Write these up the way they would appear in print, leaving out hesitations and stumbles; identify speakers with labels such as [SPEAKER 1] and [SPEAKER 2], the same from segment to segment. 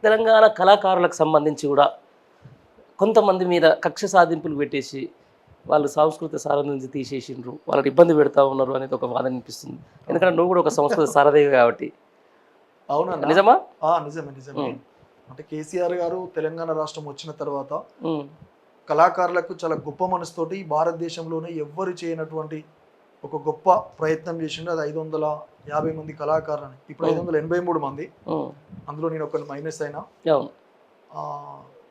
[SPEAKER 1] తెలంగాణ కళాకారులకు సంబంధించి కూడా కొంతమంది మీద కక్ష సాధింపులు పెట్టేసి వాళ్ళు సాంస్కృతిక సారథి నుంచి తీసేసిండ్రు, వాళ్ళని ఇబ్బంది పెడతా ఉన్నారు అనేది ఒక వాదన అనిపిస్తుంది. ఎందుకంటే నువ్వు కూడా ఒక సంస్కృత సారథివి కాబట్టి.
[SPEAKER 2] అవునన్నా.
[SPEAKER 1] నిజమా?
[SPEAKER 2] నిజమే. అంటే కేసీఆర్ గారు తెలంగాణ రాష్ట్రం వచ్చిన తర్వాత
[SPEAKER 1] ఉమ్,
[SPEAKER 2] కళాకారులకు చాలా గొప్ప మనసుతోటి భారతదేశంలోనే ఎవ్వరు చేయనటువంటి ఒక గొప్ప ప్రయత్నం చేసిండు. అది 550 మంది కళాకారులని, ఇప్పుడు 583 మంది.
[SPEAKER 1] ఉమ్,
[SPEAKER 2] అందులో నేను ఒక మైనస్ అయినా.
[SPEAKER 1] అవును.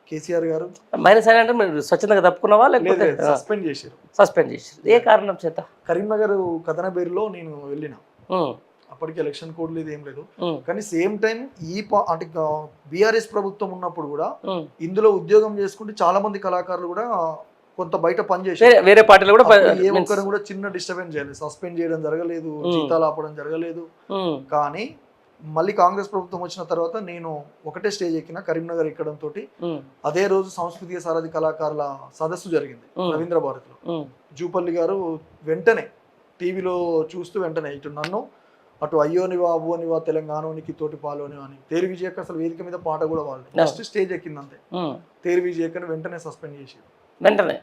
[SPEAKER 2] కేసీఆర్ గారు
[SPEAKER 1] మైనస్ అయినా అంటే మీరు స్వచ్ఛందంగా తప్పుకున్నావా లేకపోతే
[SPEAKER 2] సస్పెండ్ చేశారు.
[SPEAKER 1] సస్పెండ్ చేసారు? ఏ కారణం చేత?
[SPEAKER 2] కరీంనగర్ కథనబేరులో నేను వెళ్ళిన,
[SPEAKER 1] ఉమ్,
[SPEAKER 2] అప్పటికి ఎలక్షన్ కోడ్ లేదు, ఏం లేదు.
[SPEAKER 1] ఉమ్,
[SPEAKER 2] కానీ సేమ్ టైం అంటే బీఆర్ఎస్ ప్రభుత్వం ఉన్నప్పుడు కూడా
[SPEAKER 1] ఉమ్.
[SPEAKER 2] ఇందులో ఉద్యోగం చేసుకుంటే చాలా మంది కళాకారులు కూడా కొంత బయట పనిచేసి
[SPEAKER 1] వేరే పార్టీలు కూడా
[SPEAKER 2] ఏ ఒక్కరు కూడా చిన్న డిస్టర్బెన్స్ చేయలేదు, సస్పెండ్ చేయడం జరగలేదు, జీతాలు ఆపడం జరగలేదు. కానీ మళ్ళీ కాంగ్రెస్ ప్రభుత్వం వచ్చిన తర్వాత నేను ఒకటే స్టేజ్ ఎక్కిన, కరీంనగర్ ఎక్కడంతో అదే రోజు సాంస్కృతిక సారథి కళాకారుల సదస్సు జరిగింది రవీంద్ర భారతిలో. జూపల్లి గారు వెంటనే టీవీలో చూస్తూ వెంటనే ఇటు నన్ను అటు అయ్యోనివా అవ్వనివా తెలంగాణకి తోటి పాలోని అని తేరు విజయక్క అసలు వేదిక మీద పాట కూడా వాళ్ళు నెక్స్ట్ స్టేజ్ ఎక్కింది అంతే. తేరు విజయక్కని వెంటనే సస్పెండ్ చేసి వెంటనే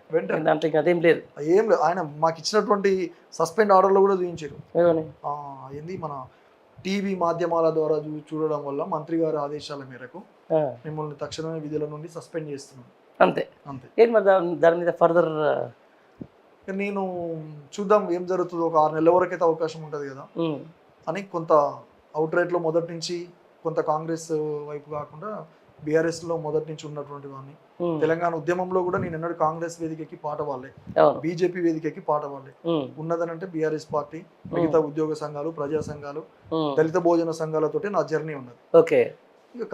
[SPEAKER 1] అదేం లేదు,
[SPEAKER 2] ఏం లేదు. ఆయన మాకు ఇచ్చినటువంటి సస్పెండ్ ఆర్డర్లో కూడా చూపించారు. ఏంది మన టీవీ మాధ్యమాల ద్వారా చూడడం వల్ల మంత్రి గారి ఆదేశాల మేరకు మిమ్మల్ని తక్షణమే విధుల నుండి సస్పెండ్ చేస్తున్నాం.
[SPEAKER 1] అంతే. ఏంటి మరి దాని మీద ఫర్దర్
[SPEAKER 2] నేను చూద్దాం ఏం జరుగుతుందో, ఒక 6 నెలల వరకు అయితే అవకాశం ఉంటుంది కదా అని కొంత అవుట్ రైట్లో మొదటి నుంచి కొంత కాంగ్రెస్ వైపు కాకుండా బీఆర్ఎస్ లో మొదటి నుంచి ఉన్నటువంటి వాడిని. తెలంగాణ ఉద్యమంలో కూడా నేను ఎన్నడూ కాంగ్రెస్ వేదికకి పాట వాళ్ళే, బీజేపీ వేదికకి పాట వాళ్ళే. ఉన్నదనంటే బీఆర్ఎస్ పార్టీ, మిగతా ఉద్యోగ సంఘాలు, ప్రజా సంఘాలు, దళిత భోజన సంఘాలతోటి నా జర్నీ ఉన్నది.
[SPEAKER 1] ఓకే.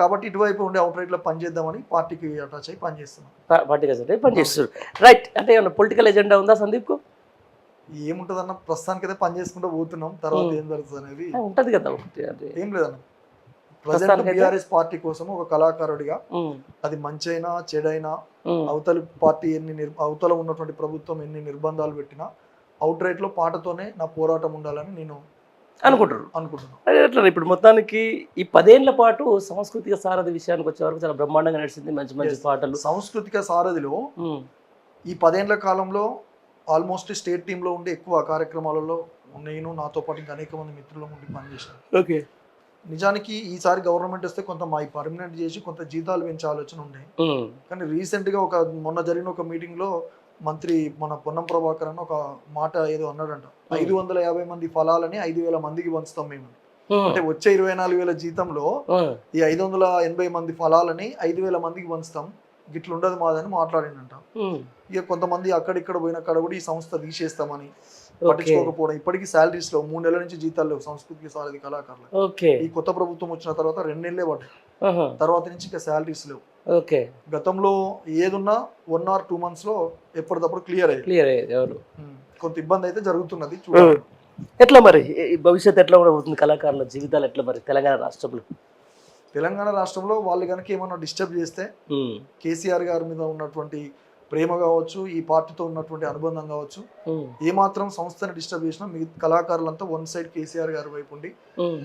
[SPEAKER 2] కాబట్టి ఇటువైపు ఉండే అవుట్ రైట్ లో పనిచేద్దామని పార్టీకి అటాచ్ అయ్యి పనిచేస్తున్నాం.
[SPEAKER 1] రైట్. అంటే ఏమన్నా పొలిటికల్ ఎజెండా ఉందా సందీప్ కు?
[SPEAKER 2] ఏముంటదన్న, ప్రస్తుతానికి అయితే పని చేసుకుంటూ పోతున్నాం. తర్వాత ఏం జరుగుతుంది అనేది
[SPEAKER 1] ఉంటది కదా.
[SPEAKER 2] ఏం లేదన్న, ప్రజెంట్ బీఆర్ఎస్ పార్టీ కోసం ఒక కళాకారుడిగా అది మంచైనా చెడైనా, అవతల పార్టీ అవతల ఉన్నటువంటి ప్రభుత్వం ఎన్ని నిర్బంధాలు పెట్టినా అవుట్ రైట్ లో పాటతోనే నా పోరాటం ఉండాలని నేను అనుకుంటున్నాను.
[SPEAKER 1] ఇప్పుడు మొత్తానికి ఈ 10 ఏళ్ల పాటు సాంస్కృతిక సారథి విషయానికి వచ్చే వరకు చాలా బ్రహ్మాండంగా నడిచింది, మంచి మంచి పాటలు.
[SPEAKER 2] సాంస్కృతిక సారథిలో ఈ 10 ఏళ్ల కాలంలో ఆల్మోస్ట్ స్టేట్ టీంలో ఉండే ఎక్కువ కార్యక్రమాలలో నేను, నాతో పాటు ఇంకా అనేక మంది మిత్రుల ఉండి పనిచేశాను.
[SPEAKER 1] ఓకే.
[SPEAKER 2] నిజానికి ఈసారి గవర్నమెంట్ వస్తే కొంత మా పర్మనెంట్ చేసి కొంత జీతాలు పెంచే ఆలోచన ఉన్నాయి. కానీ రీసెంట్ గా మొన్న జరిగిన ఒక మీటింగ్ లో మంత్రి మన పొన్నం ప్రభాకర్ అని ఒక మాట ఏదో అన్నాడంట, 550 మంది ఫలాలని 5,000 మందికి పంచుతాం మేము. అంటే వచ్చే 24,000 జీతంలో ఈ 580 మంది ఫలాలని 5,000 మందికి పంచుతాం, గిట్లుండదు మాదని మాట్లాడిందంట. ఇక కొంతమంది అక్కడిక్కడ పోయిన కాడ కూడా ఈ సంస్థ తీసేస్తామని పట్టించుకోకపోవడం, ఇప్పటికీ శాలరీస్ లో 3 నెలల నుంచి జీతాలు లేవు సాంస్కృతిక సారథి కళాకారులు. ఈ కొత్త ప్రభుత్వం వచ్చిన తర్వాత 2 నెలలే పడ్డాయి, తర్వాత నుంచి ఇక శాలరీస్ లేవు. గతంలో ఏదున్నా 1 or 2 months లో ఎప్పటికప్పుడు క్లియర్ అయ్యేది. కొంత ఇబ్బంది అయితే జరుగుతున్నది. చూడాలి
[SPEAKER 1] ఎట్లా మరి భవిష్యత్తు ఎట్లా ఉండబోతుంది, కళాకారుల జీవితాలు ఎట్లా మరి తెలంగాణ రాష్ట్రంలో?
[SPEAKER 2] తెలంగాణ రాష్ట్రంలో వాళ్ళు కనుక ఏమన్నా డిస్టర్బ్ చేస్తే కేసీఆర్ గారి మీద ఉన్నటువంటి ప్రేమ కావచ్చు, ఈ పార్టీతో ఉన్నటువంటి అనుబంధం కావచ్చు, ఏమాత్రం సంస్థని డిస్టర్బ్ చేసినా మిగతా కళాకారులంతా వన్ సైడ్ కేసీఆర్ గారి వైపు ఉండి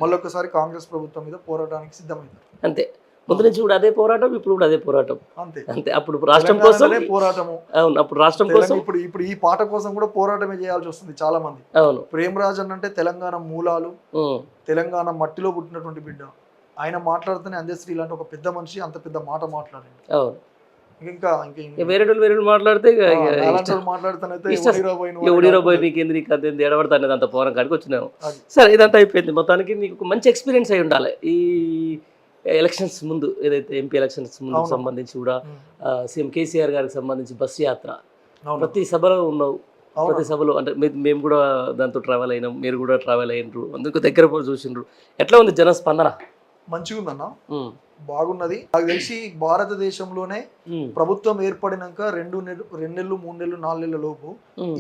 [SPEAKER 2] మళ్ళొకసారి కాంగ్రెస్ ప్రభుత్వం మీద పోరాటానికి సిద్ధమైంది.
[SPEAKER 1] అంతే. ముందు నుంచి కూడా అదే పోరాటం, ఇప్పుడు కూడా అదే పోరాటం. అంతే అంతే. అప్పుడు రాష్ట్రం కోసం పోరాటము. అవును, అప్పుడు రాష్ట్రం కోసం.
[SPEAKER 2] ఇప్పుడు ఈ పాట కోసం కూడా పోరాటమే చేయాల్సి వస్తుంది చాలా మంది.
[SPEAKER 1] అవును.
[SPEAKER 2] ప్రేమరాజ్ అంటే తెలంగాణ మూలాలు, తెలంగాణ మట్టిలో పుట్టినటువంటి బిడ్డ. ఆయన మాట్లాడుతూనే అందశ్రీ లాంటి ఒక పెద్ద మనిషి అంత పెద్ద మాట మాట్లాడండి.
[SPEAKER 1] అవును. ఇంకా వేరే మాట్లాడితే ఎడబడతాను అంత పోరం కాడికి వచ్చినాము. సరే, ఇదంతా అయిపోయింది. మొత్తానికి నీకు మంచి ఎక్స్పీరియన్స్ అయి ఉండాలి ఈ ఎలక్షన్స్ ముందు, ఏదైతే ఎంపీ ఎలక్షన్స్ ముందు సంబంధించి కూడా సీఎం కేసీఆర్ గారికి సంబంధించి బస్సు యాత్ర ప్రతి సభలో ఉన్నావు. ప్రతి సభలో అంటే మేము కూడా దాంతో ట్రావెల్ అయినాం, మీరు కూడా ట్రావెల్ అయినరు, అందుకు దగ్గర చూసిండ్రు. ఎట్లా ఉంది జన స్పందన?
[SPEAKER 2] మంచిగా ఉందన్న, బాగున్నది. నాకు తెలిసి భారతదేశంలోనే ప్రభుత్వం ఏర్పడినాక 2 నెలలు 3 నెలలు 4 నెలల లోపు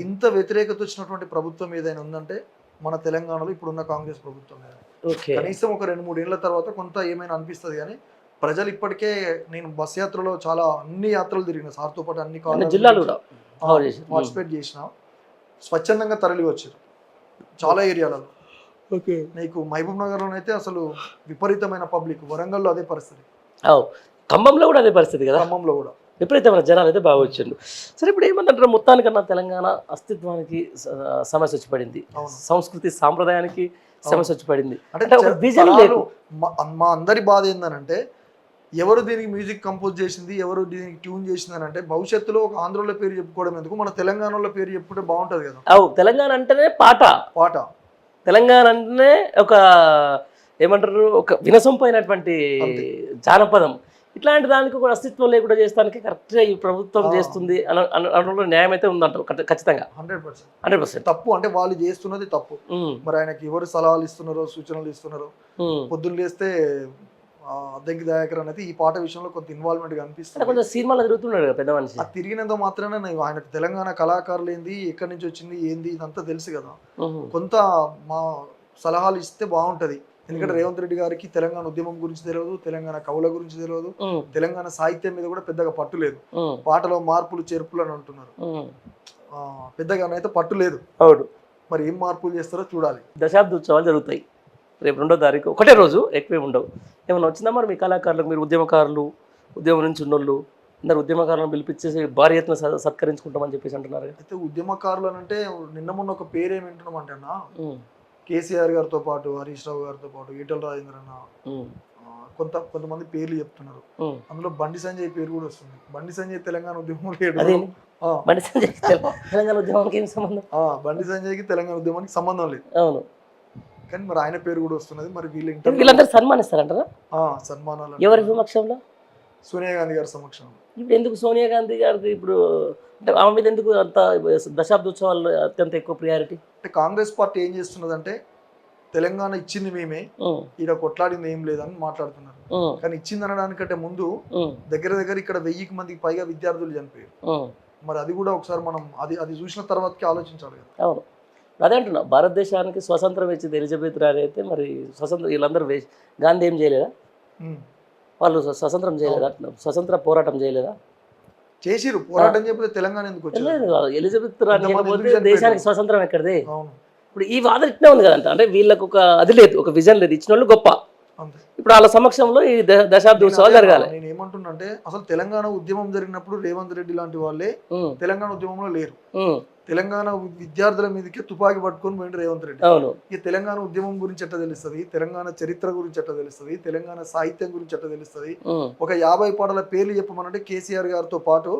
[SPEAKER 2] ఇంత వ్యతిరేకత వచ్చినటువంటి ప్రభుత్వం ఏదైనా ఉందంటే మన తెలంగాణలో ఇప్పుడున్న కాంగ్రెస్ ప్రభుత్వం. కనీసం ఒక 2-3 ఏళ్ల తర్వాత కొంత ఏమైనా అనిపిస్తుంది. కానీ ప్రజలు ఇప్పటికే, నేను బస్ యాత్రలో చాలా అన్ని యాత్రలు తిరిగిన, సార్తో పాటు అన్ని
[SPEAKER 1] జిల్లాలు
[SPEAKER 2] పార్టిసిపేట్ చేసిన, స్వచ్ఛందంగా తరలి వచ్చారు చాలా ఏరియాలలో. నీకు మహబూబ్ నగర్ లోనైతే అసలు విపరీతమైన పబ్లిక్, వరంగల్లో అదే పరిస్థితి.
[SPEAKER 1] ఖమ్మంలో కూడా అదే పరిస్థితి కదా,
[SPEAKER 2] ఖమ్మంలో కూడా.
[SPEAKER 1] విపరీతమైన జనాలు అయితే బాగా వచ్చిండు. సరే ఇప్పుడు ఏమంటారు, మొత్తానికన్నా తెలంగాణ అస్తిత్వానికి సమస్య వచ్చి పడింది, సంస్కృతి సాంప్రదాయానికి సమస్య వచ్చి పడింది. అంటే ఒక విజన్ లేదు.
[SPEAKER 2] మా అందరి బాధ ఏందనంటే ఎవరు దీనికి మ్యూజిక్ కంపోజ్ చేసింది, ఎవరు దీనికి ట్యూన్ చేసింది అని అంటే భవిష్యత్తులో ఒక ఆంధ్రోళ్ళ పేరు చెప్పుకోవడం ఎందుకు, మన తెలంగాణలో పేరు చెప్పుకుంటే బాగుంటది కదా.
[SPEAKER 1] తెలంగాణ అంటేనే పాట, తెలంగాణ అంటేనే ఒక ఏమంటారు, ఒక వినసొంపైనటువంటి జానపదం. ఇట్లాంటి దానికి కూడా అస్తిత్వం లేకుండా చేస్తానికి కరెక్ట్గా ఈ ప్రభుత్వం చేస్తుంది అనడంలో న్యాయం అయితే ఉందంటారు ఖచ్చితంగా. 100%
[SPEAKER 2] తప్పు అంటే వాళ్ళు చేస్తున్నది తప్పు. మరి ఆయనకి ఎవరు సలహాలు ఇస్తున్నారో సూచనలు ఇస్తున్నారో, పొద్దున్న లేస్తే అద్దంకి దయాకర్ అనేది ఈ పాట విషయంలో కొంత ఇన్వాల్వ్మెంట్ గా అనిపిస్తుంది.
[SPEAKER 1] కొంచెం సినిమాలో తిరుగుతున్నాడు కదా పెద్ద మనిషి.
[SPEAKER 2] తిరిగినంత మాత్రాన ఆయనకు తెలంగాణ కళాకారులు ఏంది, ఎక్కడి నుంచి వచ్చింది ఏంది ఇదంతా తెలుసు కదా. కొంత మా సలహాలు ఇస్తే బాగుంటది. ఎందుకంటే రేవంత్ రెడ్డి గారికి తెలంగాణ ఉద్యమం గురించి తెలియదు, తెలంగాణ కవుల గురించి తెలియదు, తెలంగాణ సాహిత్యం మీద కూడా పెద్దగా పట్టు లేదు. పాటలో మార్పులు చేర్పులు అని అంటున్నారు, పెద్దగా అయితే పట్టు లేదు.
[SPEAKER 1] అవును,
[SPEAKER 2] మరి ఏం మార్పులు చేస్తారో చూడాలి.
[SPEAKER 1] దశాబ్ద ఉత్సవాలు జరుగుతాయి రేపు 2వ తారీఖు, ఒకటే రోజు, ఎక్కువే ఉండవు. ఏమైనా వచ్చిందా మరి మీ కళాకారులకు? మీరు ఉద్యమకారులు, ఉద్యమం నుంచి ఉన్నోళ్ళు అందరు ఉద్యమకారులను పిలిపించేసి భారీ ఎత్తున సత్కరించుకుంటామని చెప్పేసి అంటున్నారు. అయితే
[SPEAKER 2] ఉద్యమకారులు అంటే నిన్న మొన్న ఒక పేరు ఏమి వింటున్నామంటే అన్న, కేసీఆర్ గారితో పాటు హరీష్ రావు గారితో పాటు ఈటల రాజేంద్ర అన్న, కొంతమంది పేర్లు చెప్తున్నారు. అందులో బండి సంజయ్ పేరు కూడా వస్తుంది. బండి సంజయ్ తెలంగాణ ఉద్యమం లేడు.
[SPEAKER 1] బండి సంజయ్ తెలంగాణ ఉద్యమానికి ఏం సంబంధం?
[SPEAKER 2] బండి సంజయ్కి తెలంగాణ ఉద్యమానికి సంబంధం లేదు,
[SPEAKER 1] అవును.
[SPEAKER 2] కానీ మరి ఆయన పేరు కూడా వస్తున్నది. మరి
[SPEAKER 1] వీళ్ళందరూ సన్మానిస్తారంటారా?
[SPEAKER 2] సన్మానాలు
[SPEAKER 1] ఎవరి సమక్షంలో?
[SPEAKER 2] సోనియా గాంధీ గారి సమక్షంలో.
[SPEAKER 1] ఇప్పుడు ఎందుకు సోనియా గాంధీ గారికి ఇప్పుడు అంటే ఆమె మీద ఎందుకు అంత దశాబ్దోత్సవాలు అత్యంత ఎక్కువ ప్రియారిటీ?
[SPEAKER 2] అంటే కాంగ్రెస్ పార్టీ ఏం చేస్తున్నదంటే తెలంగాణ ఇచ్చింది మేమే, ఇక్కడ కొట్లాడింది ఏం లేదని మాట్లాడుతున్నారు. కానీ ఇచ్చింది అనడానికంటే ముందు దగ్గర ఇక్కడ 1000 మందికి పైగా విద్యార్థులు చనిపోయారు. మరి అది కూడా ఒకసారి మనం అది చూసిన తర్వాతకి ఆలోచించాలి కదా.
[SPEAKER 1] అవును, అదే అంటున్నా. భారతదేశానికి స్వతంత్రం ఇచ్చింది ఎలిజబెత్ రాణి అయితే, మరి స్వతంత్రం వీళ్ళందరూ గాంధీ ఏం చేయలేదా? వాళ్ళు స్వతంత్రం చేయలేదా? స్వతంత్ర పోరాటం చేయలేదా?
[SPEAKER 2] చేసిరు పోరాటం చెప్పితే తెలంగాణ ఎందుకు వచ్చింది?
[SPEAKER 1] ఎలిజబెత్ రాణి దేశానికి స్వతంత్రం ఎక్కడిది? ఇప్పుడు ఈ వాదన ఇట్నే ఉంది కదంట. అంటే వీళ్ళకు ఒక అది లేదు, ఒక విజన్ లేదు, ఇచ్చిన వాళ్ళు గొప్ప. ఇప్పుడు వాళ్ళ సమక్షంలో ఈ దశాబ్ద ఉత్సవాలు జరగాలి.
[SPEAKER 2] నేను ఏమంటున్నా అంటే అసలు తెలంగాణ ఉద్యమం జరిగినప్పుడు రేవంత్ రెడ్డి లాంటి వాళ్ళే తెలంగాణ ఉద్యమంలో లేరు. తెలంగాణ విద్యార్థుల మీదకి తుపాకీ పట్టుకొని పోయింది రేవంత్ రెడ్డి. ఈ తెలంగాణ ఉద్యమం గురించి ఎట్లా తెలుస్తుంది, తెలంగాణ చరిత్ర గురించి ఎట్లా తెలుస్తుంది, తెలంగాణ సాహిత్యం గురించి ఎట్లా తెలుస్తుంది? ఒక 50 పాటల పేర్లు చెప్పమనంటే కేసీఆర్ గారితో పాటు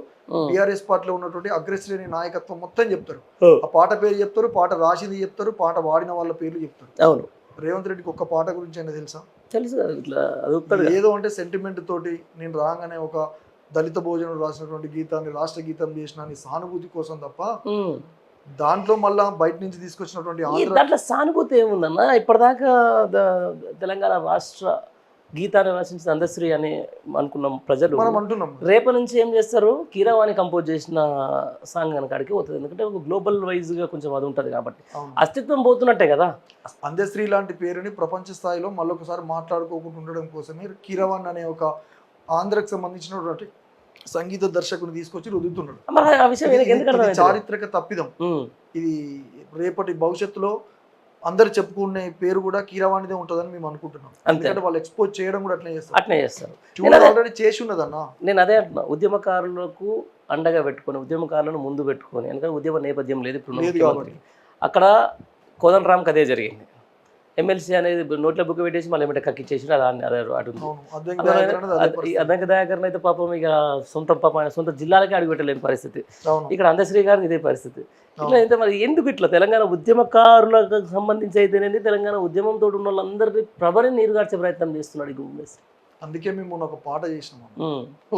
[SPEAKER 2] టీఆర్ఎస్ పార్టీలో ఉన్నటువంటి అగ్రశ్రేణి నాయకత్వం మొత్తం చెప్తారు. ఆ పాట పేరు చెప్తారు, పాట రాసింది చెప్తారు, పాట వాడిన వాళ్ళ పేర్లు చెప్తారు.
[SPEAKER 1] అవును,
[SPEAKER 2] రేవంత్ రెడ్డికి ఒక్క పాట గురించి అయినా తెలుసా?
[SPEAKER 1] తెలుసు.
[SPEAKER 2] ఏదో అంటే సెంటిమెంట్ తోటి నేను రాగానే ఒక దళిత భోజనం రాసినటువంటి గీతాన్ని రాష్ట్ర గీతం చేసిన సానుభూతి కోసం తప్ప దాంట్లో మళ్ళా బయట నుంచి తీసుకొచ్చినటువంటి
[SPEAKER 1] దాంట్లో సానుభూతి ఏముందన్నా? ఇప్పటిదాకా తెలంగాణ రాష్ట్ర గీతాన్ని రచించిన అందశ్రీ అని అనుకున్నాం ప్రజలు.
[SPEAKER 2] మనం అంటున్నాం
[SPEAKER 1] రేపటి నుంచి ఏం చేస్తారు, కీరవాణి కంపోజ్ చేసిన సాంగ్ కనుకాడికి పోతుంది. ఎందుకంటే ఒక గ్లోబల్ వైజ్ గా కొంచెం అది ఉంటుంది కాబట్టి అస్తిత్వం పోతున్నట్టే కదా.
[SPEAKER 2] అందశ్రీ లాంటి పేరుని ప్రపంచ స్థాయిలో మళ్ళొకసారి మాట్లాడుకోకుండా ఉండడం కోసమే కీరవాణి అనే ఒక ఆంధ్రకు సంబంధించినటువంటి సంగీత దర్శకుని తీసుకొచ్చి రుద్దుతున్నాడు. చారిత్రక తప్పిదం ఇది. రేపటి భవిష్యత్తులో అందరు చెప్పుకునే పేరు కూడా కీరవాణిదే ఉంటుందని మేము అనుకుంటున్నాం. ఎందుకంటే వాళ్ళు ఎక్స్పోజ్ చేయడం కూడా అట్లే చేస్తారు. ఆల్రెడీ చేసి ఉన్నదన్న.
[SPEAKER 1] నేను అదే అంటున్నా, ఉద్యమకారులకు అండగా పెట్టుకొని, ఉద్యమకారులను ముందు పెట్టుకొని, ఎందుకంటే ఉద్యమ నేపథ్యం లేదు ఇప్పుడు. అక్కడ కోదండరామ్కి అదే జరిగింది. ఎమ్మెల్సీ అనేది నోట్ల బుక్ పెట్టేసి మళ్ళీ ఏమంటే కక్కిచ్చేసి అదే అటు అద్దంకి దయాకరణ అయితే పాపం ఇక సొంత జిల్లాలకే అడుగు పెట్టలేని పరిస్థితి. ఇక్కడ అందశ్రీ గారికి ఇదే పరిస్థితి. ఇట్లా అయితే మరి ఎందుకు ఇట్లా తెలంగాణ ఉద్యమకారులకు సంబంధించి అయితేనేది తెలంగాణ ఉద్యమంతో ఉన్న వాళ్ళందరినీ ప్రభని నీరుగార్చే ప్రయత్నం చేస్తున్నాడు ఈ గుమ్మేసి.
[SPEAKER 2] అందుకే మేము ఒక పాట చేసినాము,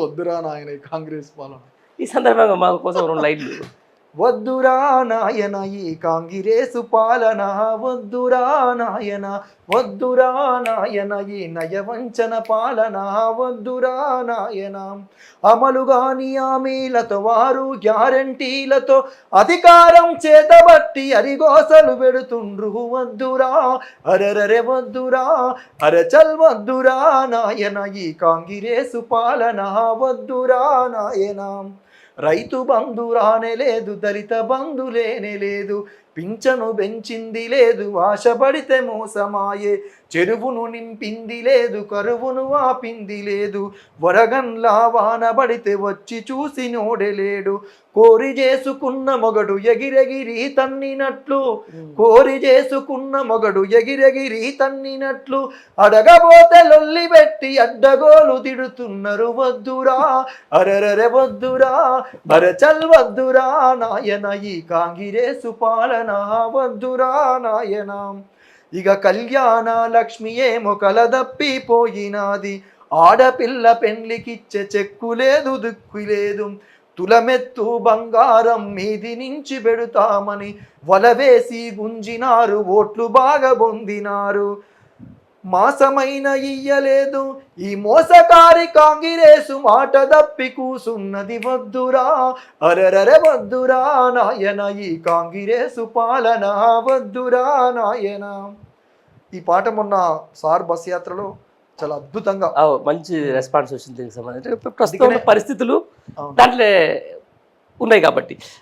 [SPEAKER 2] వద్దురా నాయన కాంగ్రెస్ పాలన.
[SPEAKER 1] ఈ సందర్భంగా మా కోసం 2 లైన్లు.
[SPEAKER 2] వద్దురా నాయన ఈ కాంగ్రెసు పాలన, వద్దురా నాయన, వద్దురా నాయన ఈ నయవంచన పాలన, వద్దురా నాయన. అమలుగాని హామీలతో వారు గ్యారంటీలతో అధికారం చేతబట్టి అరిగోసలు పెడుతుండ్రు. వద్దురా అరెరరే వద్దురా అరెచల్ వద్దురా నాయన ఈ కాంగ్రెసు పాలన, వద్దురా నాయన. రైతు బంధు రానే లేదు, దళిత బంధు లేనే లేదు, పింఛను పెంచింది లేదు, ఆశపడితే మోసమాయే. చెరువును నింపింది లేదు, కరువును ఆపింది లేదు. వరగన్లా వానబడితే వచ్చి చూసి నోడెలేడు. కోరి చేసుకున్న మొగడు ఎగిరెగిరి తన్నినట్లు, కోరి చేసుకున్న మొగడు ఎగిరెగిరి తన్నినట్లు. అడగబోతే లొల్లి పెట్టి అడ్డగోలు తిడుతున్నారు. వద్దురా అరరరె వద్దురా, బరచల్ వద్దురా నాయన ఈ కాంగిరేసు పాలన, వద్దురా నాయన. ఇక కళ్యాణ లక్ష్మి ఏమో కలదప్పిపోయినాది. ఆడపిల్ల పెండ్లికిచ్చే చెక్కు లేదు, దిక్కు లేదు. తులమెత్తు బంగారం మీది నుంచి పెడతామని వలవేసి గుంజినారు, ఓట్లు బాగా పొందినారు. మాసమైన ఇయ్యలేదు ఈ మోసకారి కాంగిరేసు, మాట దప్పి కూసున్నది. వద్దురా అరరరె వద్దురా నాయన ఈ కాంగిరేసు పాలన, వద్దురా నాయన. ఈ పాట మొన్న సార్ బస్ యాత్రలో చాలా అద్భుతంగా
[SPEAKER 1] మంచి రెస్పాన్స్ వచ్చింది దీనికి సంబంధించి. ప్రస్తుతం ఉన్న పరిస్థితులు దాంట్లో ఉన్నాయి కాబట్టి